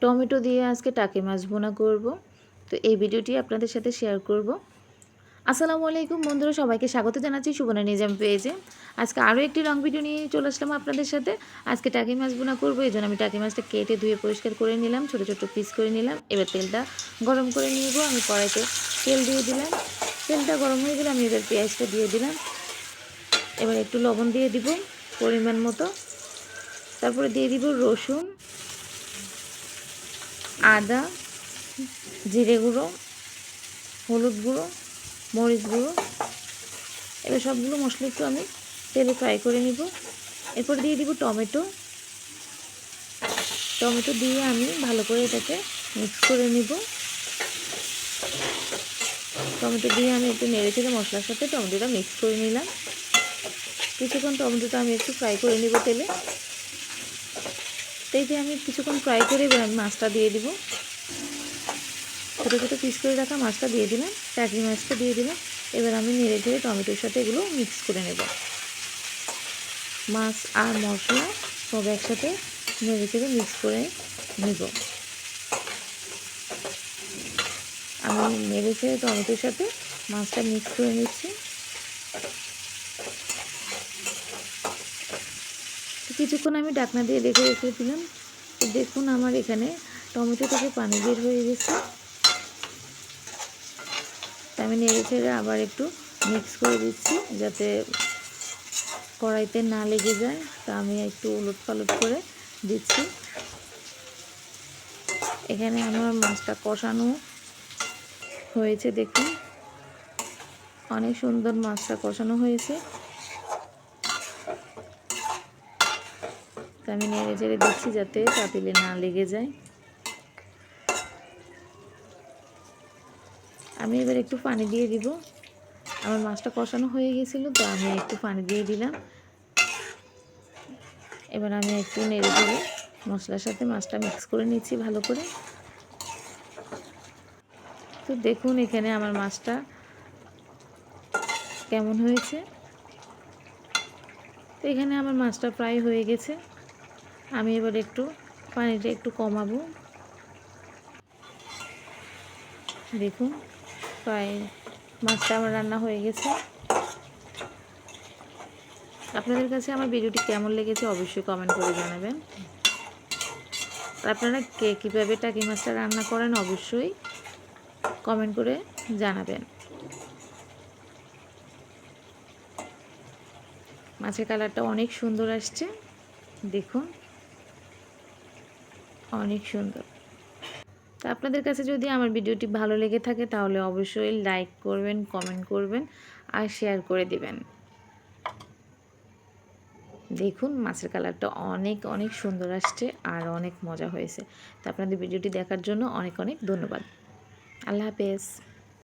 Tomato দিয়ে আজকে টাকি মাছ ভুনা করব। তো এই ভিডিওটি আপনাদের সাথে শেয়ার করব। আসসালামু আলাইকুম বন্ধুরা, সবাইকে স্বাগত জানাচ্ছি সুবর্ণা নিজাম পেজে। আজকে আরও একটি লং ভিডিও নিয়ে চলে আসলাম আপনাদের সাথে। আজকে টাকি মাছ ভুনা করবো, এই জন্য আমি টাকি মাছটা কেটে ধুয়ে পরিষ্কার করে নিলাম, ছোটো ছোটো পিস করে নিলাম। এবার তেলটা গরম করে নিব। আমি কড়াইতে তেল দিয়ে দিলাম। তেলটা গরম হয়ে গেলে আমি এবার পেঁয়াজটা দিয়ে দিলাম। এবার একটু লবণ দিয়ে দিব পরিমাণ মতো। তারপরে দিয়ে দিব রসুন, আদা, জিরে গুঁড়ো, হলুদ গুঁড়ো, মরিচ গুঁড়ো। এবার সবগুলো মশলা একটু আমি তেলে ফ্রাই করে নিব। এরপর দিয়ে দিব টমেটো। টমেটো দিয়ে আমি ভালো করে এটাকে মিক্স করে নিব। টমেটো দিয়ে আমি একটু নেড়ে চেড়ে মশলার সাথে টমেটোটা মিক্স করে নিলাম। কিছুক্ষণ টমেটোটা আমি একটু ফ্রাই করে নিব তেলে। তেলে আমি কিছুক্ষণ ফ্রাই করে এবার আমি মাছটা দিয়ে দিব। ছোটো ছোটো পিস করে রাখা মাছটা দিয়ে দিলাম, টাকি মাছটা দিয়ে দিলাম। এবার আমি নেড়ে চেড়ে টমেটোর সাথে এগুলো মিক্স করে নেব। মাছ আর মশলা সব একসাথে নেড়ে চেড়ে মিক্স করে নেব। আমি নেড়ে চেড়ে টমেটোর সাথে মাছটা মিক্স করে নিচ্ছি। কিছুক্ষণ আমি ঢাকনা দিয়ে রেখে দিলাম। দেখুন আমার এখানে টমেটো থেকে পানি বের হয়ে গেছে। আমি নেড়ে চেড়ে আবার একটু মিক্স করে দিচ্ছি যাতে কড়াইতে না লেগে যায়। তা আমি একটু উলট পালট করে দিচ্ছি। এখানে আমার মাছটা কষানো হয়েছে, দেখুন অনেক সুন্দর মাছটা কষানো হয়েছে। তা আমি নেড়ে চেড়ে দিচ্ছি যাতে পাতিলে না লেগে যায়। আমি এবার একটু পানি দিয়ে দিব। আমার মাছটা কষানো হয়ে গেছিলো, তো আমি একটু পানি দিয়ে দিলাম। এবার আমি একটু নেড়ে চেড়ে মশলার সাথে মাছটা মিক্স করে নিচ্ছি ভালো করে। তো দেখুন এখানে আমার মাছটা কেমন হয়েছে। তো এখানে আমার মাছটা প্রায় হয়ে গেছে। আমি এবার একটু পানিটা একটু কমাবো। দেখুন প্রায় মাছটা আমার রান্না হয়ে গেছে। আপনাদের কাছে আমার ভিডিওটি কেমন লেগেছে অবশ্যই কমেন্ট করে জানাবেন। আর আপনারা কে কীভাবে টাকি মাছটা রান্না করেন অবশ্যই কমেন্ট করে জানাবেন। মাছের কালারটা অনেক সুন্দর আসছে, দেখুন অনেক সুন্দর। তা আপনাদের কাছে যদি আমার ভিডিওটি ভালো লেগে থাকে তাহলে অবশ্যই লাইক করবেন, কমেন্ট করবেন আর শেয়ার করে দিবেন। দেখুন মাছের কালারটা অনেক অনেক সুন্দর আসছে আর অনেক মজা হয়েছে। তো আপনাদের ভিডিওটি দেখার জন্য অনেক অনেক ধন্যবাদ। আল্লাহ হাফেজ।